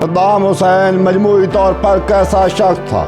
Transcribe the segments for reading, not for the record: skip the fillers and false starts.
Saddam Hussein مجموعی طور پر کیسا شخص تھا؟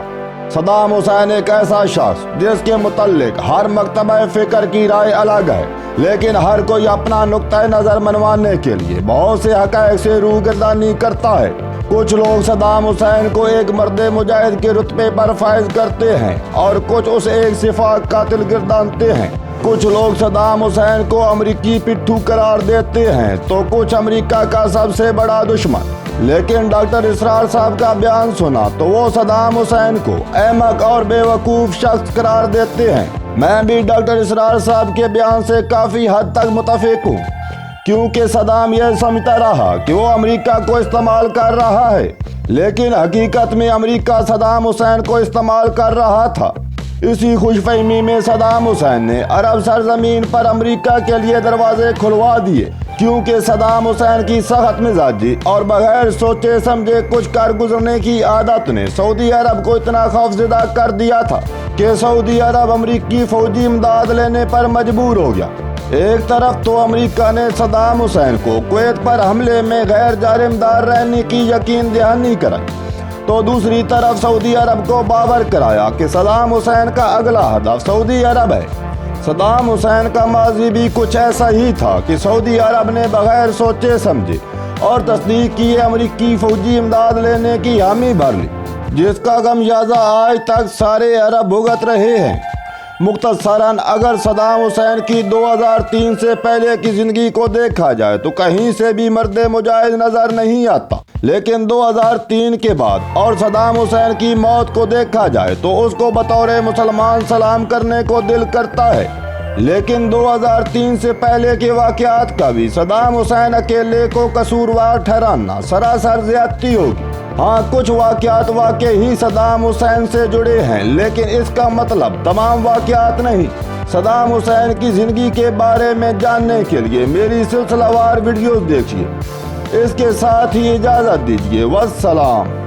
صدام حسین ایک ایسا شخص جس کے متعلق ہر مکتبہ فکر کی رائے الگ ہے، لیکن ہر کوئی اپنا نقطۂ نظر منوانے کے لیے بہت سے حقائق سے روگردانی کرتا ہے۔ کچھ لوگ صدام حسین کو ایک مرد مجاہد کے رتبے پر فائز کرتے ہیں اور کچھ اسے ایک سفاک قاتل گردانتے ہیں۔ کچھ لوگ صدام حسین کو امریکی پٹھو قرار دیتے ہیں تو کچھ امریکہ کا سب سے بڑا دشمن۔ لیکن ڈاکٹر اسرار صاحب کا بیان سنا تو وہ صدام حسین کو احمق اور بے وقوف شخص قرار دیتے ہیں۔ میں بھی ڈاکٹر اسرار صاحب کے بیان سے کافی حد تک متفق ہوں، کیونکہ صدام یہ سمجھتا رہا کہ وہ امریکہ کو استعمال کر رہا ہے، لیکن حقیقت میں امریکہ صدام حسین کو استعمال کر رہا تھا۔ اسی خوش فہمی میں صدام حسین نے عرب سرزمین پر امریکہ کے لیے دروازے کھلوا دیے، کیونکہ صدام حسین کی سخت مزاجی اور بغیر سوچے سمجھے کچھ کر گزرنے کی عادت نے سعودی عرب کو اتنا خوفزدہ کر دیا تھا کہ سعودی عرب امریکی فوجی امداد لینے پر مجبور ہو گیا۔ ایک طرف تو امریکہ نے صدام حسین کو کویت پر حملے میں غیر جانبدار رہنے کی یقین دہانی کرائی، تو دوسری طرف سعودی عرب کو باور کرایا کہ صدام حسین کا اگلا ہدف سعودی عرب ہے۔ صدام حسین کا ماضی بھی کچھ ایسا ہی تھا کہ سعودی عرب نے بغیر سوچے سمجھے اور تصدیق کیے امریکی فوجی امداد لینے کی حامی بھر لی، جس کا خمیازہ آج تک سارے عرب بھگت رہے ہیں۔ مختصراً اگر صدام حسین کی 2003 سے پہلے کی زندگی کو دیکھا جائے تو کہیں سے بھی مرد مجاہد نظر نہیں آتا، لیکن 2003 کے بعد اور صدام حسین کی موت کو دیکھا جائے تو اس کو بطور مسلمان سلام کرنے کو دل کرتا ہے۔ لیکن 2003 سے پہلے کے واقعات کا بھی صدام حسین اکیلے کو قصوروار ٹھہرانا سراسر زیادتی ہوگی۔ ہاں، کچھ واقعات واقعی ہی صدام حسین سے جڑے ہیں، لیکن اس کا مطلب تمام واقعات نہیں۔ صدام حسین کی زندگی کے بارے میں جاننے کے لیے میری سلسلہ وار ویڈیوز دیکھیے۔ اس کے ساتھ ہی اجازت دیجیے، والسلام۔